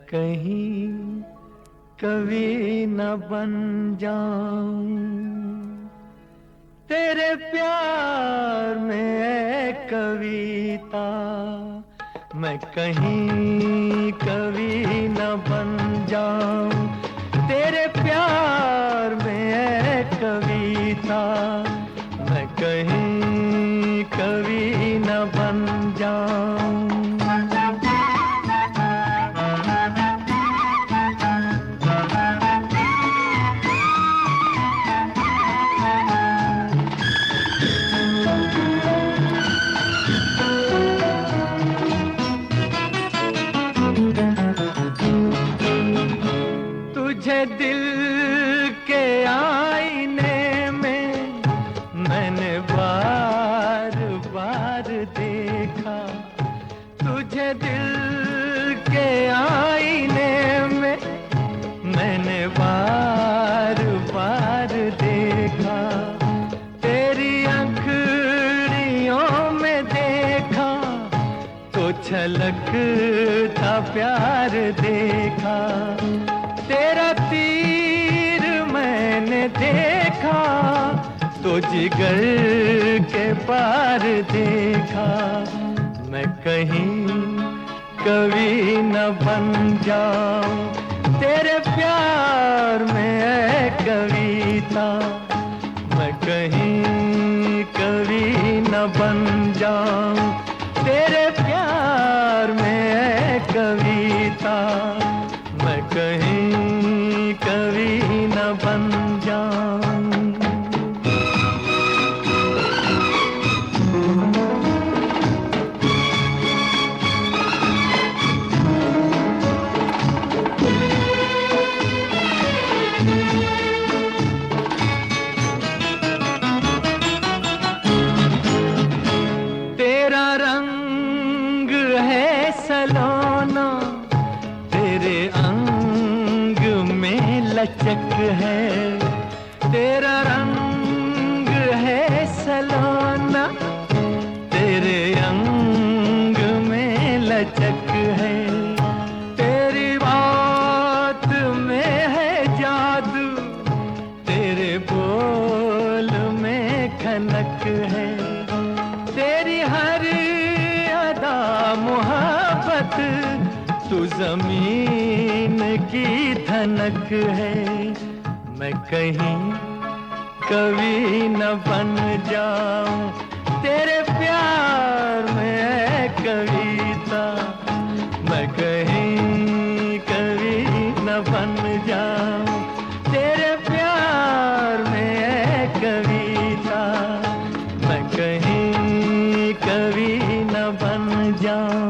कहीं कवि न बन जाऊं तेरे प्यार में है कविता। मैं कहीं कवि न बन जाऊं तेरे प्यार में है कविता। मैं कहीं कवि न बन जाऊं। तुझे दिल के आईने में मैंने बार बार देखा। तुझे दिल के आईने में मैंने बार बार देखा। तेरी अंखड़ियों में देखा तो छलकता प्यार देखा। तेरा तीर मैंने देखा तो जिगर के पार देखा। मैं कहीं कवि न बन जाऊं तेरे प्यार में है कविता। मैं कहीं कवि न बन जाऊं तेरे प्यार में है कविता। मैं कहीं कवि न बन जाऊं। तेरा रंग है सलोना तेरे अंग में लचक है। तेरा रंग है सलोना तेरे अंग में लचक है। तेरी बात में है जादू तेरे बोल में खनक है। तेरी हर अदा मोहब्बत तू जमीन की धनक है। मैं कहीं कवि न बन जाऊं तेरे प्यार में है कविता। मैं कहीं कवि न बन जाऊं तेरे प्यार में है कविता। मैं कहीं कवि न बन जाऊं।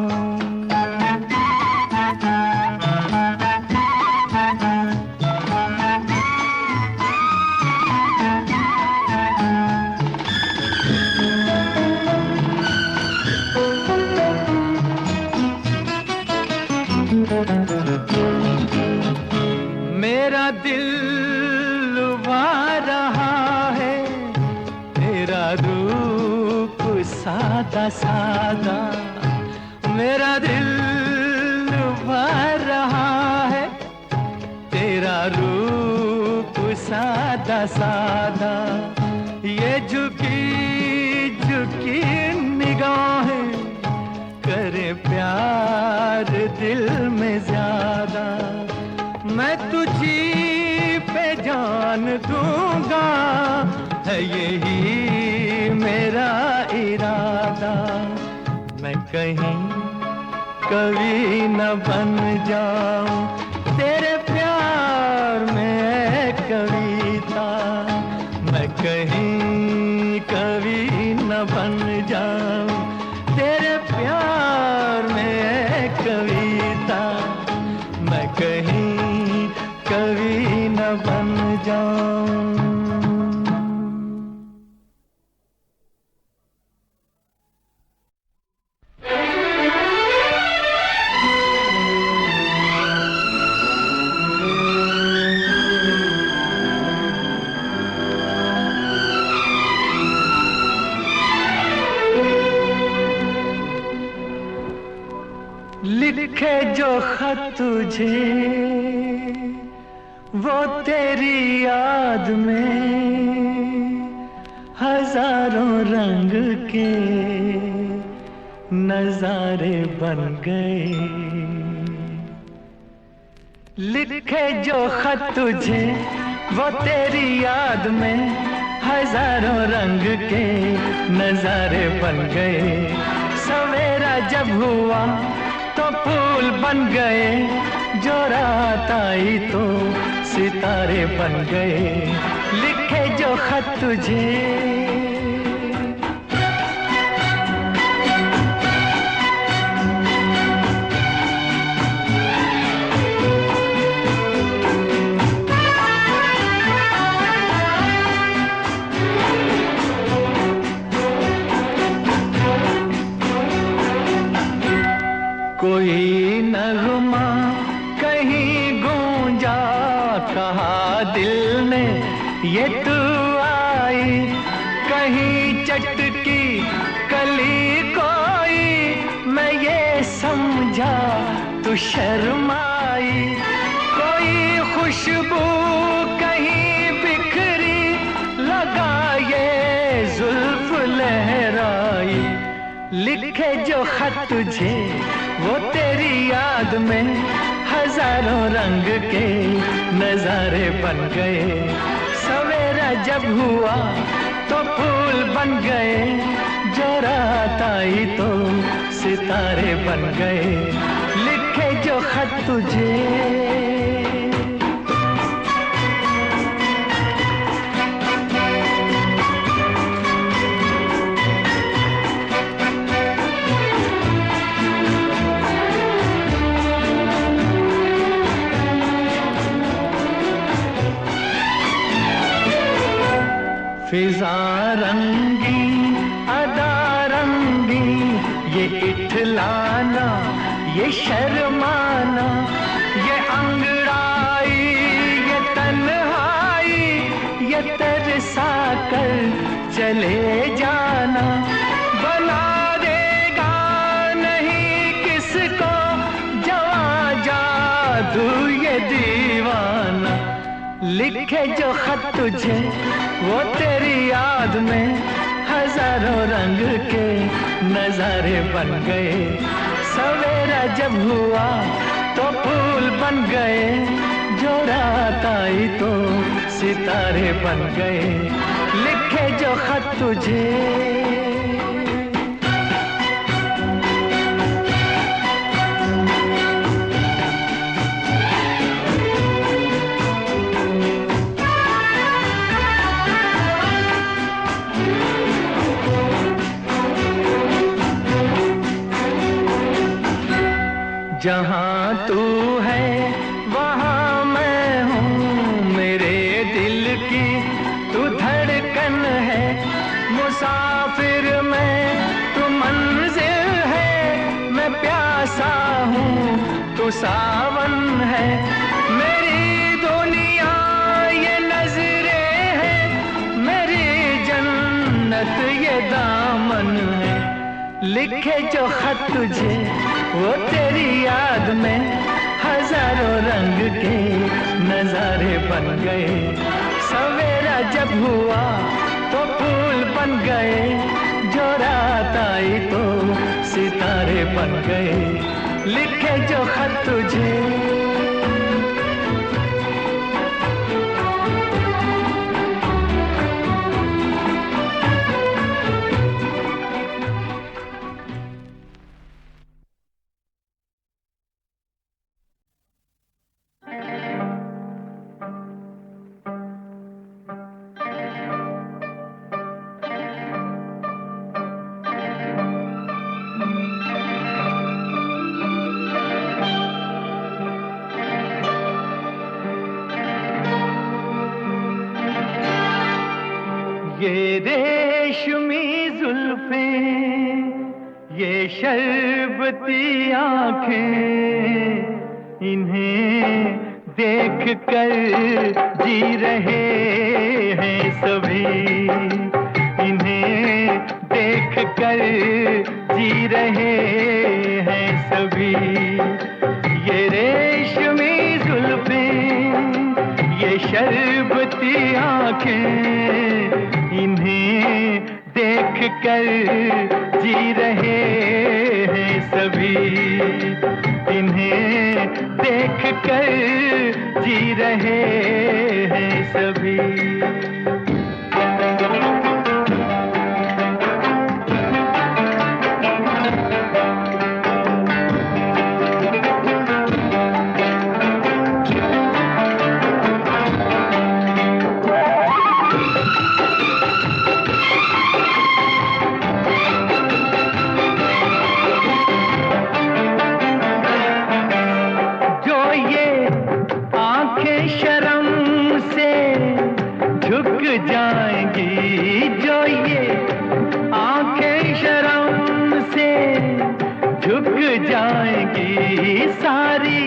मेरा दिल लुभा रहा है तेरा रूप सादा सादा। मेरा दिल लुभा रहा है तेरा रूप सादा सादा। ये झुकी झुकी निगाहें करे प्यार दिल में ज्यादा। मैं तुझी पे जान दूंगा है यही मेरा इरादा। मैं कहीं कवि न बन जाऊं तेरे प्यार में है कविता। मैं कहीं कवि न बन जाऊं तेरे प्यार में है कविता। मैं कहीं कवि न बन जाऊं। जो खत तुझे वो तेरी याद में हजारों रंग के नजारे बन गए। लिखे जो खत तुझे वो तेरी याद में हजारों रंग के नजारे बन गए। सवेरा जब हुआ तो फूल बन गए, जो रात आई तो सितारे बन गए। लिखे जो खत तुझे कोई नगमा कहीं गूंजा, कहा दिल ने ये तू आई। कहीं चटकी कली कोई, मैं ये समझा तू शर्माई। कोई खुशबू कहीं बिखरी, लगा ये जुल्फ लहराई। लिखे जो खत तुझे वो तेरी याद में हजारों रंग के नजारे बन गए। सवेरा जब हुआ तो फूल बन गए, जो रात आई तो सितारे बन गए। लिखे जो खत तुझे फिजा रंगी अदा रंगी, ये इठलाना ये शर्माना, ये अंगड़ाई ये तन्हाई, ये तरसा कर चले जाना। बना देगा नहीं किसको जवां जादू ये दीवाना। लिखे जो खत तुझे वो तेरी याद में हजारों रंग के नजारे बन गए। सवेरा जब हुआ तो फूल बन गए, जो रात आई तो सितारे बन गए। लिखे जो खत तुझे जहाँ तू है वहाँ मैं हूँ, मेरे दिल की तू धड़कन है। मुसाफिर मैं तू मंजिल है, मैं प्यासा हूँ तू सावन है। मेरी दुनिया ये नजरें है, मेरी जन्नत ये दामन है। लिखे जो खत तुझे वो तेरी याद में हजारों रंग के नजारे बन गए। सवेरा जब हुआ तो फूल बन गए, जो रात आई तो सितारे बन गए। लिखे जो खत तुझे ये रेशमी जुल्फें ये शर्बती आँखें, इन्हें देख कर जी रहे हैं सभी। इन्हें देख कर जी रहे हैं सभी। शर्बती आंखें, इन्हें देख कर जी रहे हैं सभी, इन्हें देख कर जी रहे हैं सभी। जाएंगी जो ये आंखें शर्म से झुक जाएंगी, सारी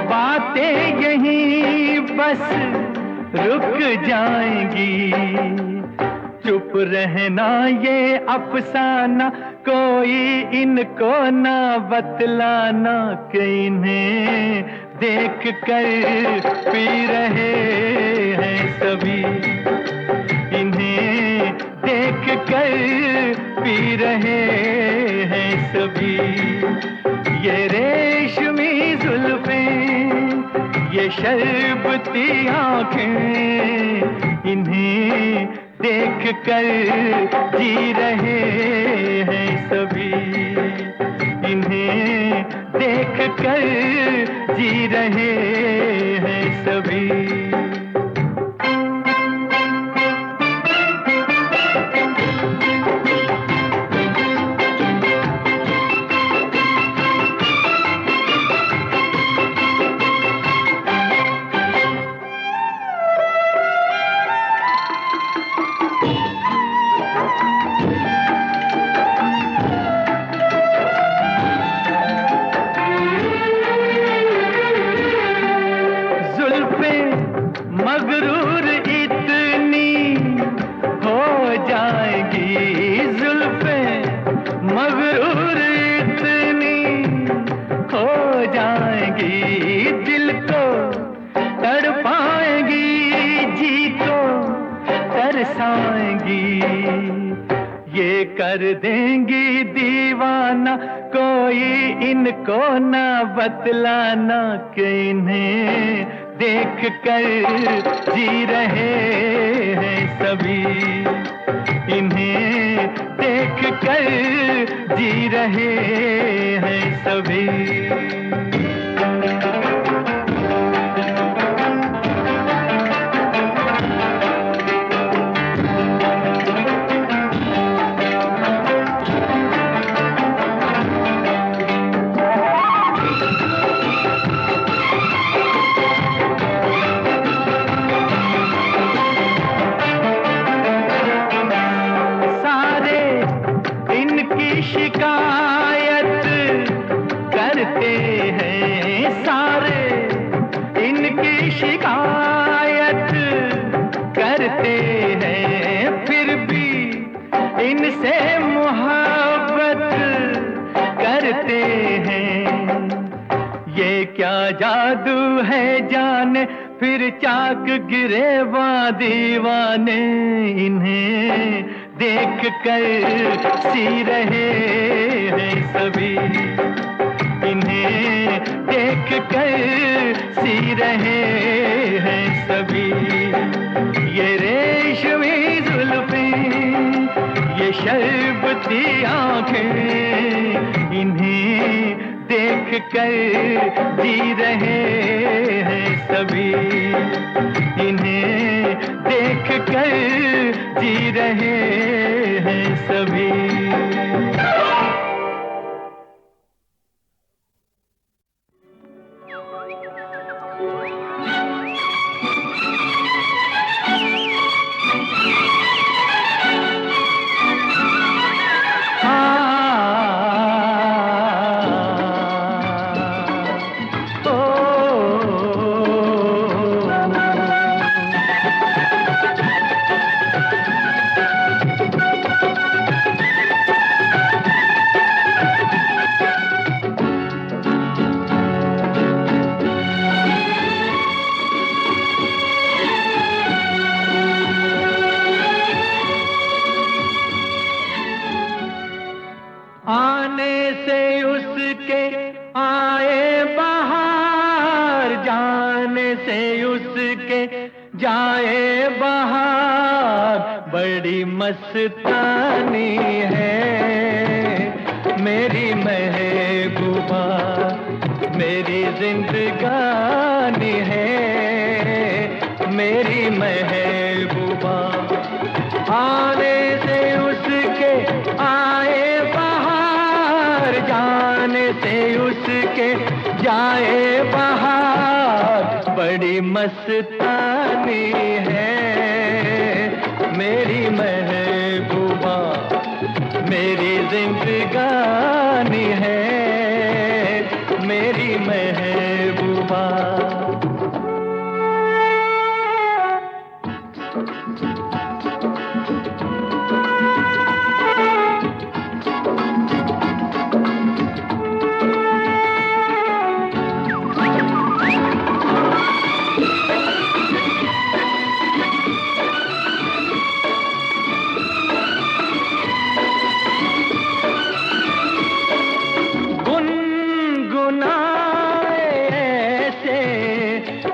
बातें यहीं बस रुक जाएंगी। चुप रहना ये अफसाना, कोई इनको ना बतलाना, कि इन्हें देख कर पी रहे हैं सभी, इन्हें देख कर पी रहे हैं सभी। ये रेशमी जुल्फें, ये शर्बती आंखें, इन्हें देख कर जी रहे हैं सभी, इन्हें देख कर जी रहे हैं सभी। मगरूर इतनी हो जाएगी, जुल्फें मगरूर इतनी हो जाएंगी, दिल को तड़पाएंगी, जी को तरसाएंगी, ये कर देंगी दीवाना, कोई इनको ना बतलाना, कि इन्हें देख कर जी रहे हैं सभी, इन्हें देख कर जी रहे हैं सभी। शिकायत करते हैं सारे, इनकी शिकायत करते हैं, फिर भी इनसे मोहब्बत करते हैं। ये क्या जादू है जाने, फिर चाक गिरे दीवाने, इन्हें देख कर सी रहे हैं सभी, इन्हें देख कर सी रहे हैं सभी। ये रेशमी जुल्फें, ये शर्बती आंखें, इन्हें देख कर जी रहे हैं सभी, इन्हें देख कर जी रहे हैं सभी। बहार बड़ी मस्तानी है मेरी महबूबा, मेरी जिंदगानी है मेरी महबूबा। आने से उसके आए बहार, जाने से उसके जाए बहार, बड़ी मस्तानी है मेरी महबूबा, मेरी जिंदगानी है मेरी महबूबा।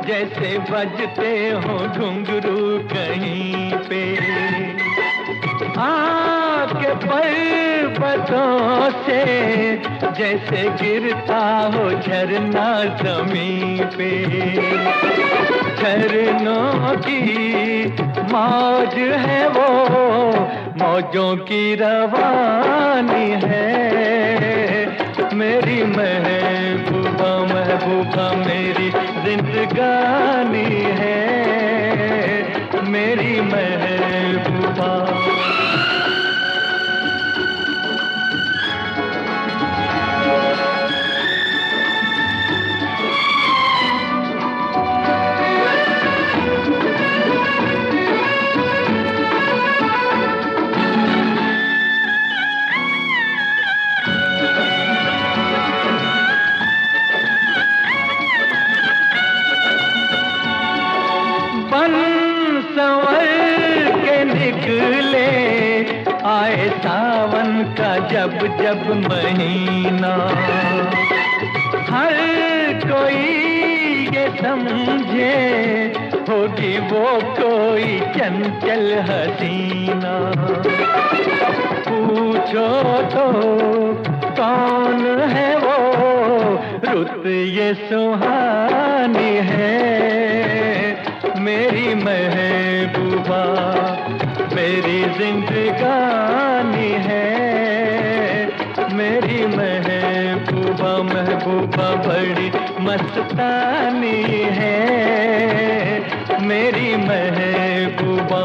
जैसे बजते हो घुंघरू कहीं पे, आके पर्वतों से जैसे गिरता हो झरना ज़मीं पे। झरनों की मौज है वो, मौजों की रवानी है मेरी महबूबा, महबूबा मेरी जिंदगानी है मेरी महबूबा। संवर के निकले आए सावन का जब जब महीना, हर कोई ये समझे होगी वो कोई चंचल हसीना। पूछो तो कौन है वो रुत ये सुहानी है मेरी महबूबा, मेरी जिंदगानी है मेरी महबूबा, महबूबा बड़ी मस्तानी है मेरी महबूबा।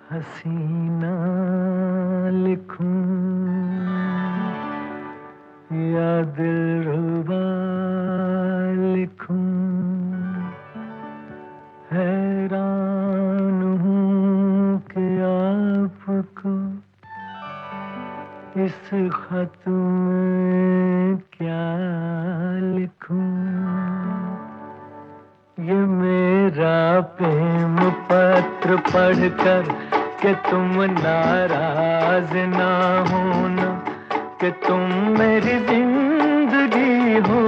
हसीना लिखूं या दिलरुबा लिखूं, हैरान हूँ कि आपको इस खत में क्या लिखूं। ये मेरा प्रेम पत्र पढ़कर कि तुम नाराज ना होना, कि तुम मेरी जिंदगी हो,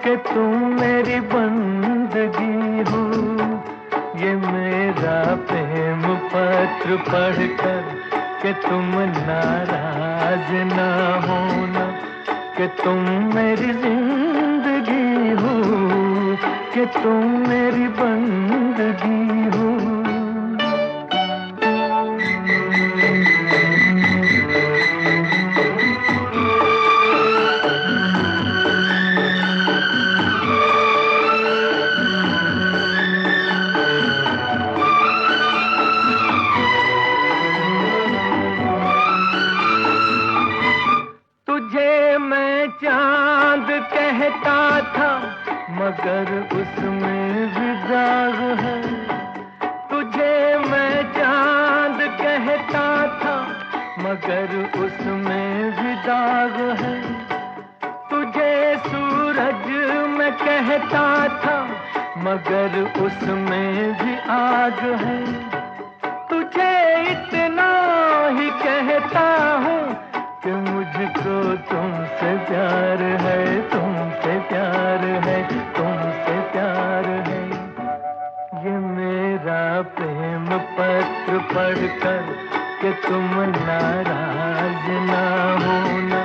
कि तुम मेरी बंदगी हो। ये मेरा प्रेम पत्र पढ़कर कि तुम नाराज ना होना, कि तुम मेरी जिंदगी हो, कि तुम मेरी बंदगी हो। मगर उसमें भी दाग है। तुझे मैं चांद कहता था मगर उसमें भी दाग है। तुझे सूरज मैं कहता था मगर उसमें भी आग है। तुझे इतना ही कहता हूँ कि मुझको तुमसे प्यार है, तुमसे प्यार है, तुमसे प्यार है। ये मेरा प्रेम पत्र पढ़कर कि तुम नाराज ना होना,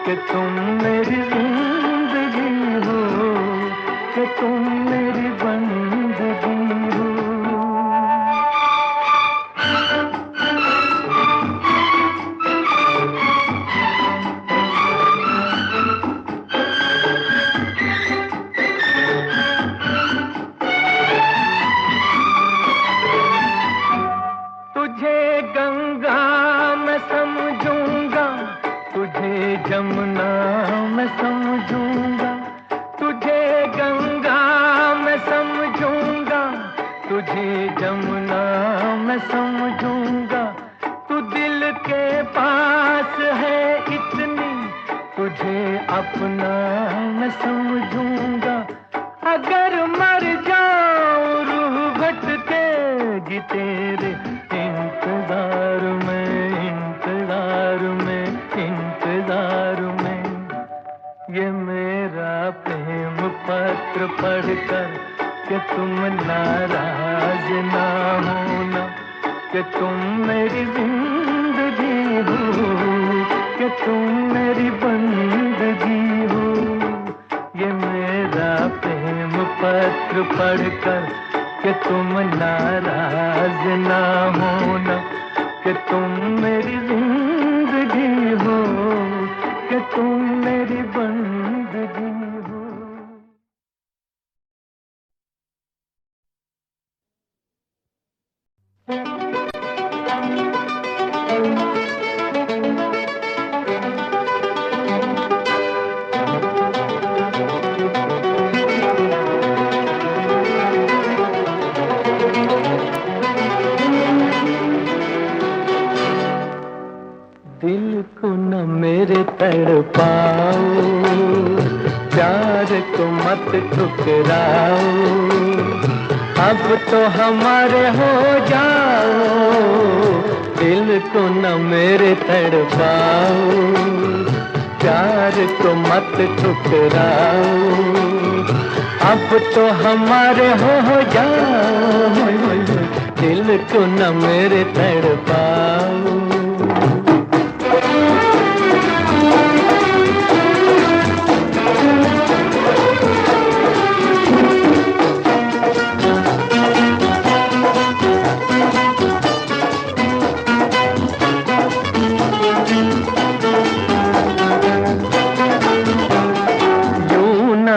कि तुम मेरी जिंदगी हो, कि तुम मेरी बंदगी हो। तुझे गंगा मैं समझूंगा, तुझे जमुना मैं समझूंगा, तुझे गंगा मैं समझूंगा, तुझे जमुना मैं समझूंगा। तू दिल के पास है इतनी, तुझे अपना मैं समझूंगा। अगर मर जाऊं रूह भटकेगी तेरे इंतजार में, इंतजार में, इंतजार में। ये मेरा प्रेम पत्र पढ़कर कि तुम नाराज ना होना, कि तुम मेरी जिंदगी हो, कि तुम मेरी बंदगी हो। ये मेरा प्रेम पत्र पढ़कर कि तुम नाराज ना होना, कि तुम मेरी जिंदगी हो, कि तुम मेरी बंदगी हो। दिल को न मेरे तड़पाओ, प्यार को मत ठुकराओ, अब तो हमारे हो जाओ। दिल को न मेरे तड़पाओ, प्यार को मत ठुकराओ, अब तो हमारे हो जाओ। दिल को न मेरे तड़पाओ।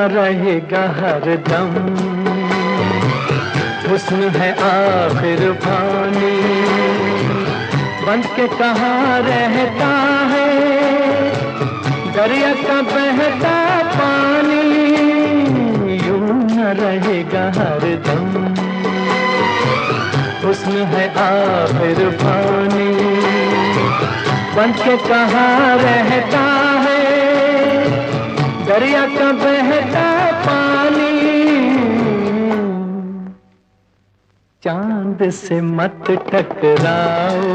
रहेगा हरदम हुस्न है आखिर पानी, बन के कहाँ रहता है दरिया का बहता पानी। यूं न रहेगा हरदम हुस्न है आखिर पानी, बन के कहाँ रहता है दरिया का बहता पानी। चांद से मत टकराओ,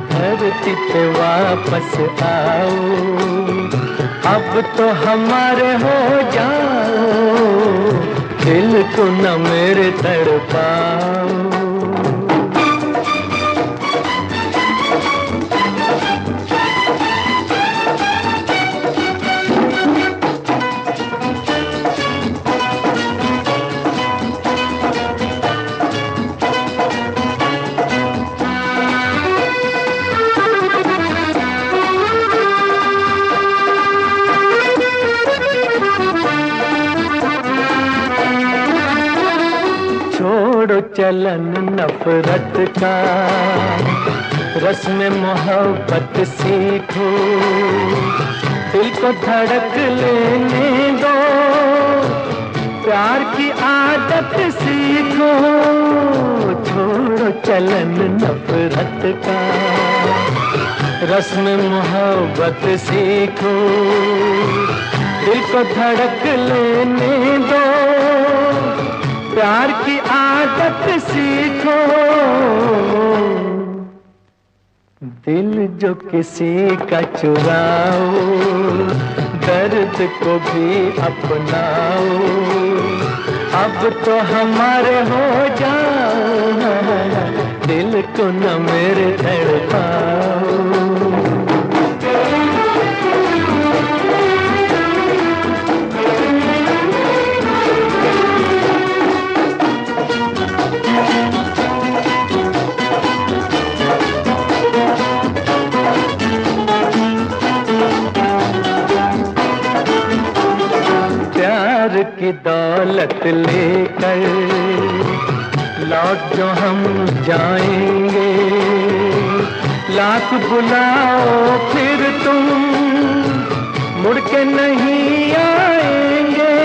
धरती पे वापस आओ, अब तो हमारे हो जाओ। दिल को न मेरे तड़पाओ। छोड़ो चलन नफरत का, रस्म मोहब्बत सीखो, दिल को धड़क लेने दो, प्यार की आदत सीखो, छोड़ो चलन नफरत का, रस्म मोहब्बत सीखो, दिल को धड़क लेने दो, प्यार की आदत सीखो। दिल जो किसी का चुराओ, दर्द को भी अपनाओ, अब तो हमारे हो जाओ, दिल को न मेरे तड़पाओ। की दौलत लेकर लौट जो हम जाएंगे, लाख बुलाओ फिर तुम मुड़ के नहीं आएंगे।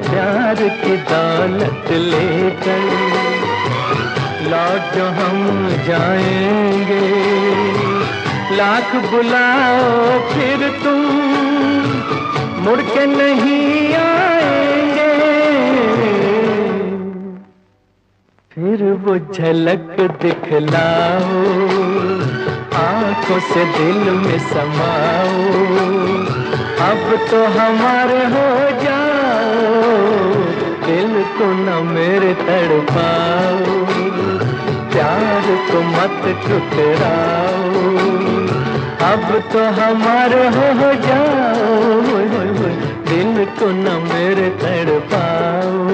प्यार की दौलत लेकर लौट जो हम जाएंगे, लाख बुलाओ फिर तुम मुड़ के नहीं आएंगे। फिर वो झलक दिखलाओ, आंखों से दिल में समाओ, अब तो हमारे हो जाओ, दिल को न मेरे तड़पाओ, प्यार को मत ठुकराओ, अब तो हमारे हो जाओ, दिल को न मेरे तड़पाओ।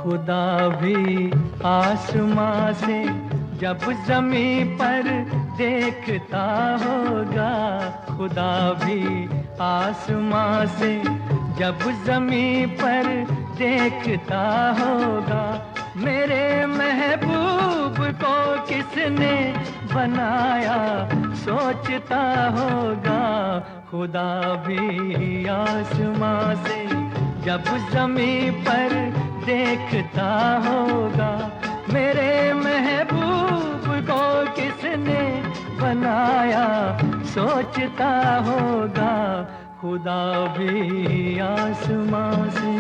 खुदा भी आसमां से जब ज़मीं पर देखता होगा, खुदा भी आसमां से जब ज़मीं पर देखता होगा, मेरे महबूब को किसने बनाया सोचता होगा। खुदा भी आसमां से जब ज़मीं पर देखता होगा, मेरे महबूब को किसने बनाया सोचता होगा। खुदा भी आसमां से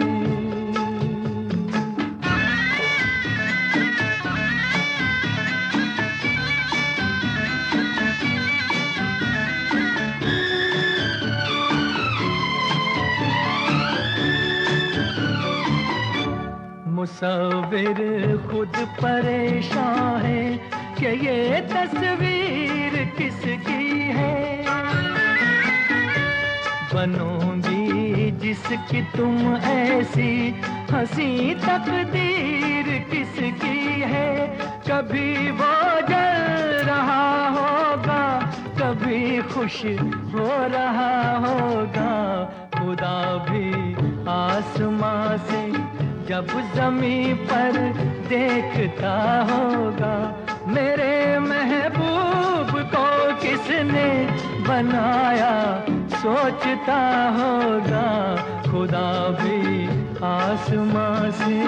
मुसव्विर खुद परेशान है कि ये तस्वीर किसकी है। बनोगी जिसकी तुम ऐसी हंसी तकदीर किसकी है। कभी वो जल रहा होगा, कभी खुश हो रहा होगा। खुदा भी आसमां से जब ज़मीं पर देखता होगा, मेरे महबूब को किसने बनाया सोचता होगा। खुदा भी आसमां से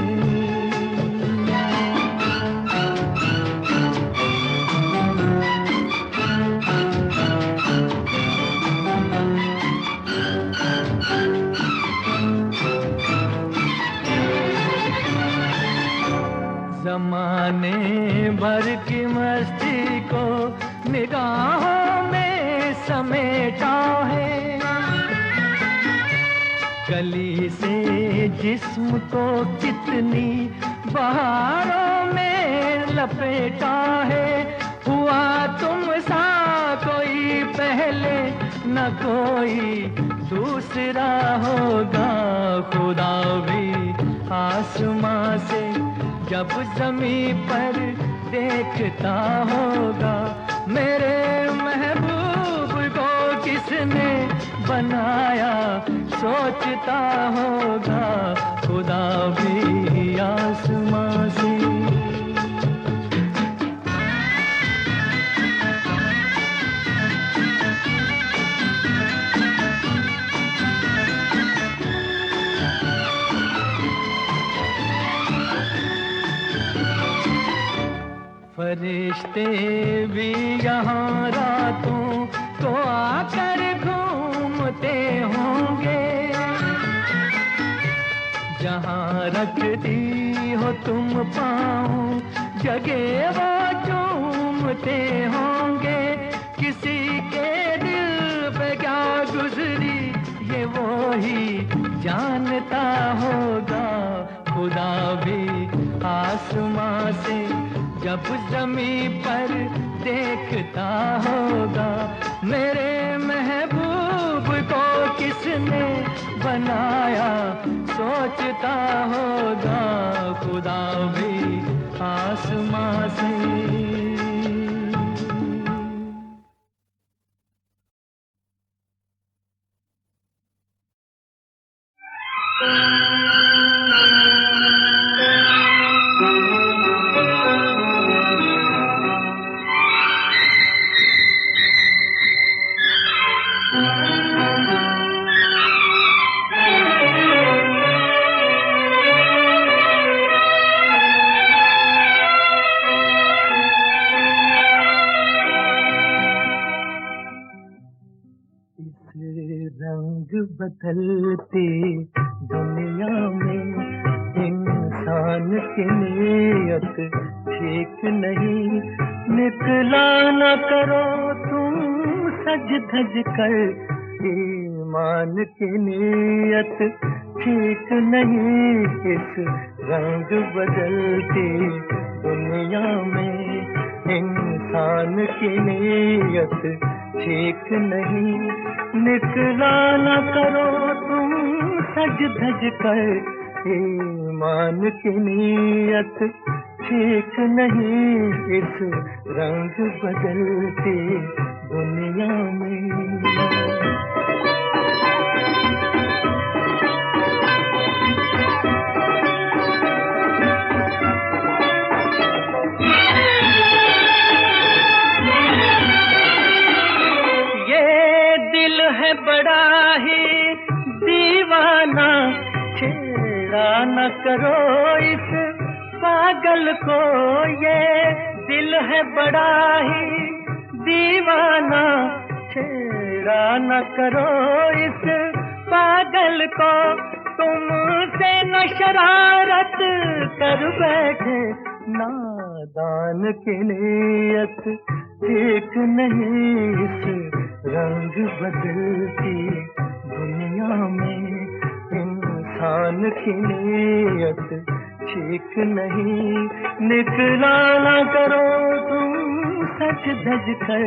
ज़माने भर लपेटा है। कली से जिस्म को कितनी बहारों में लपेटा है। हुआ तुम सा कोई पहले न कोई दूसरा होगा। खुदा भी आसमां से जब ज़मीं पर देखता होगा। मेरे महबूब को किसने बनाया सोचता होगा। खुदा भी आसमां से। फरिश्ते भी यहाँ रातों को आकर घूमते होंगे। जहाँ रखती हो तुम पाँव जगह वो चूमते होंगे। किसी के दिल पे क्या गुजरी ये वो ही जानता होगा। खुदा भी आसमां से जब ज़मीं पर देखता होगा। मेरे महबूब को किसने बनाया सोचता होगा। खुदा भी आसमां से। बदलती दुनिया में इंसान की नीयत ठीक नहीं। निकला न करो तुम सज धज कर। ईमान की नीयत ठीक नहीं। इस रंग बदलती दुनिया में इंसान की नीयत ठीक नहीं। निकला न करो तुम सज धज कर। ईमान की नीयत ठीक नहीं। इस रंग बदलती दुनिया में। बड़ा ही दीवाना छेड़ा न करो इस पागल को। ये दिल है बड़ा ही दीवाना छेड़ा न करो इस पागल को। तुमसे न शरारत कर बैठे नादान की नीयत ठीक नहीं। इस रंग बदलती दुनिया में इंसान की नीयत ठीक नहीं। निकला न करो तुम सच धज कर।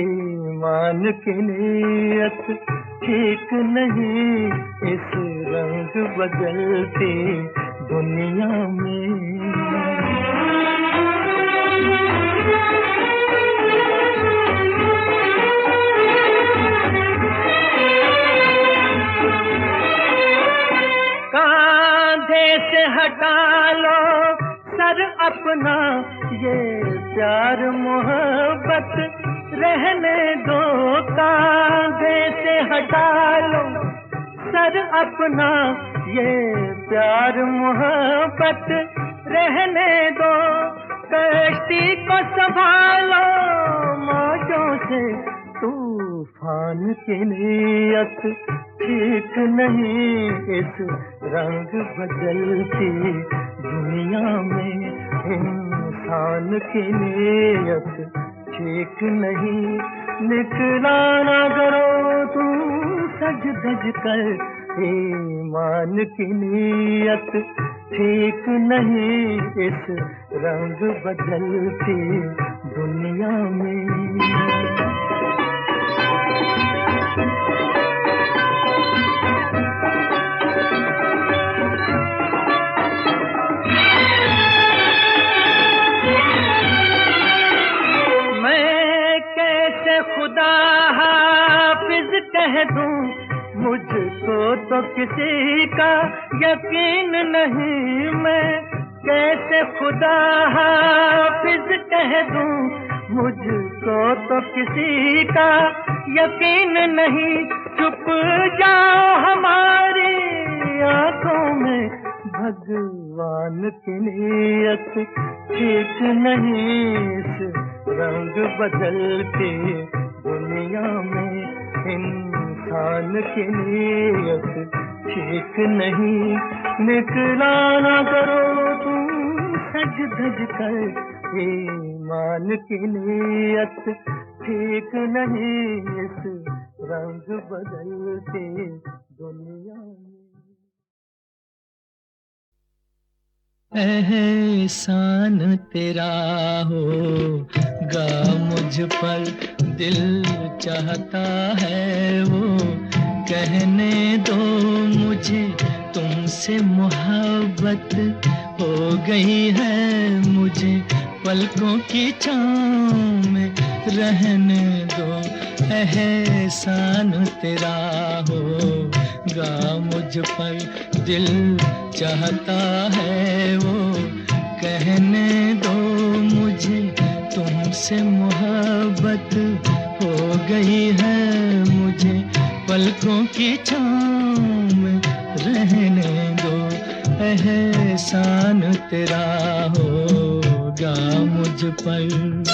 ईमान की नीयत ठीक नहीं। इस रंग बदलती दुनिया में। से हटा लो सर अपना ये प्यार मोहब्बत रहने दो। कांधे से हटा लो सर अपना ये प्यार मोहब्बत रहने दो। कश्ती को संभालो मौजों से तूफान की नीयत ठीक नहीं। इस रंग बदलती दुनिया में इंसान की नीयत ठीक नहीं। निकला ना करो तुम सज धज कर, ईमान की नीयत ठीक नहीं इस रंग बदलती दुनिया में। खुदा हाफिज कह दूं, मुझको तो किसी का यकीन नहीं। मैं कैसे खुदा हाफिज कह दूं, मुझको तो किसी का यकीन नहीं। चुप जाओ हमारी आंखों में, भगवान की नीयत ठीक नहीं इस रंग बदलती दुनिया में। इंसान की नीयत ठीक नहीं, निकला ना करो तुम सज धज कर, ईमान की नीयत ठीक नहीं इस रंग बदलती दुनिया में। एहसान तेरा होगा मुझ पर, दिल चाहता है वो कहने दो मुझे, तुमसे मोहब्बत हो गई है मुझे, पलकों की छाँव में रहने दो। एहसान तेरा होगा मुझ पर, दिल चाहता है वो कहने दो मुझे, तुमसे मोहब्बत हो गई है मुझे, पलकों की छाँव में रहने दो। एहसान तेरा होगा मुझ पर।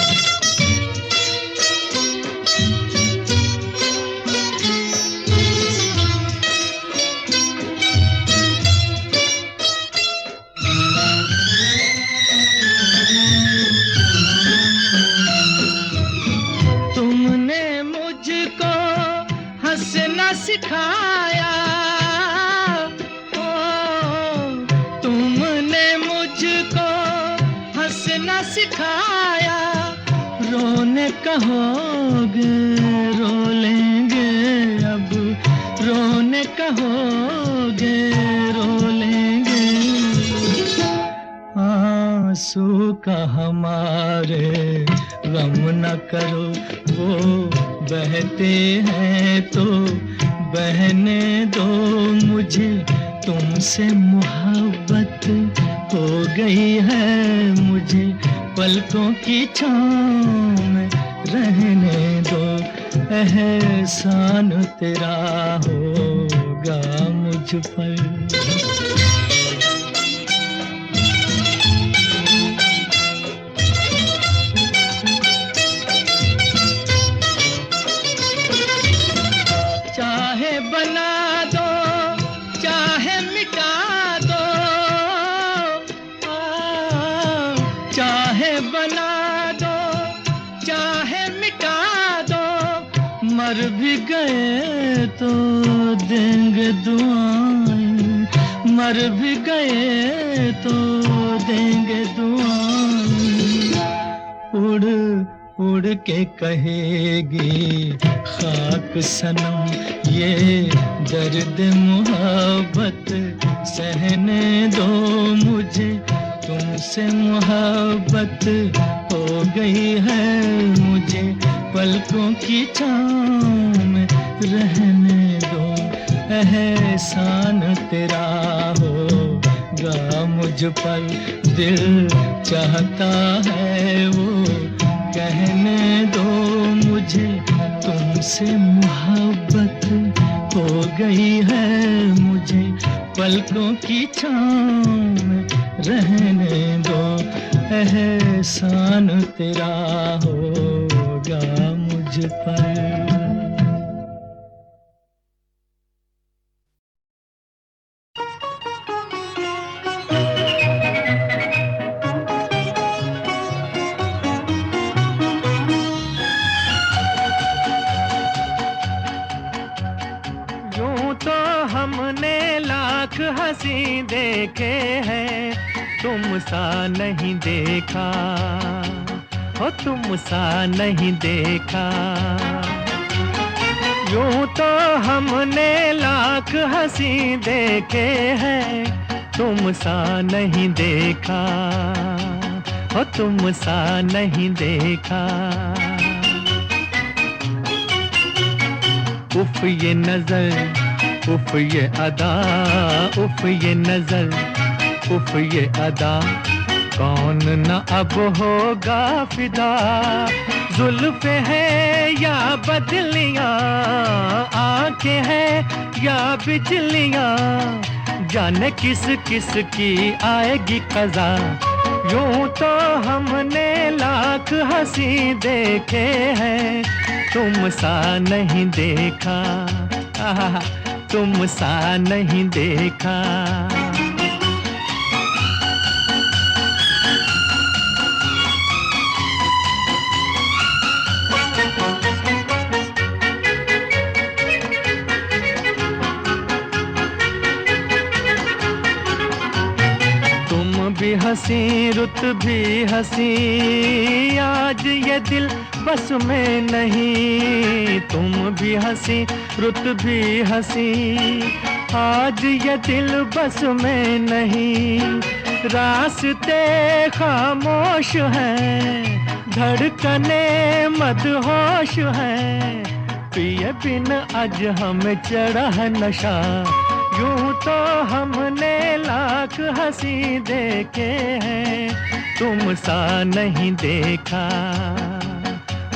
सिखाया तुमने मुझको हंसना सिखाया, रोने कहोगे रो लेंगे अब, रोने कहोगे रो लेंगे। आंसू का हमारे गम न करो, वो बहते हैं तो बहने दो मुझे, तुमसे मोहब्बत हो गई है मुझे, पलकों की छाँव में रहने दो। एहसान तेरा होगा मुझ पर। बना दो चाहे मिटा दो, चाहे बना दो चाहे मिटा दो, मर भी गए तो देंगे दुआएं, मर भी गए तो देंगे दुआएं। उड़ उड़ के कहेगी खाक सनम ये दर्द मोहब्बत सहने दो मुझे, तुमसे मोहब्बत हो गई है मुझे, पलकों की छाँव में रहने दो। एहसान तेरा होगा मुझ पर, दिल चाहता है वो कहने दो मुझे, तुमसे मोहब्बत हो गई है मुझे, पलकों की छाँव में रहने दो। एहसान तेरा होगा मुझ पर। यूं तो हमने लाख हंसी देखे हैं, तुम सा नहीं देखा, हो तुम सा नहीं देखा। यूं तो हमने लाख हंसी देखे हैं, तुम सा नहीं देखा, हो तुम सा नहीं देखा। उफ ये नजर, उफ ये अदा, उफ ये नजर, उफ ये अदा, कौन न अब होगा फिदा। जुल्फ़े है या बदलियां, आंखें हैं या बिजलियां, जाने किस किस की आएगी क़ज़ा। यूं तो हमने लाख हंसी देखे हैं, तुम सा नहीं देखा, तुम सा नहीं देखा। भी हंसी रुत भी हंसी, आज ये दिल बस में नहीं। तुम भी हंसी रुत भी हंसी, आज ये दिल बस में नहीं। रास्ते खामोश हैं, धड़कने मदहोश हैं, पिए बिन आज हमें चढ़ा है नशा। यूं तो हमने लाख हंसी देखे हैं, तुम सा नहीं देखा,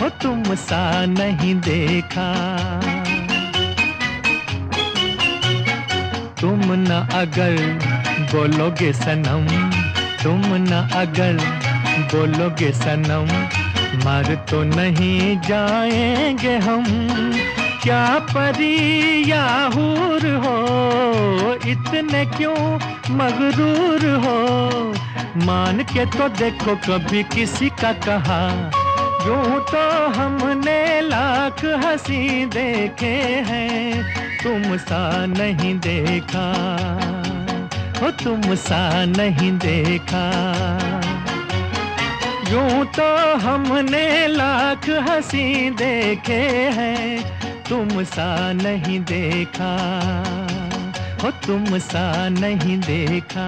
हो तुम सा नहीं देखा। तुम न अगर बोलोगे सनम, तुम न अगर बोलोगे सनम, मर तो नहीं जाएंगे हम। क्या परी या हूर हो, इतने क्यों मगरूर हो, मान के तो देखो कभी किसी का कहा। यूं तो हमने लाख हंसी देखे हैं, तुम सा नहीं देखा, हो तुम सा नहीं देखा। यूं तो हमने लाख हंसी देखे हैं, तुम सा नहीं देखा, हो तुम सा नहीं देखा।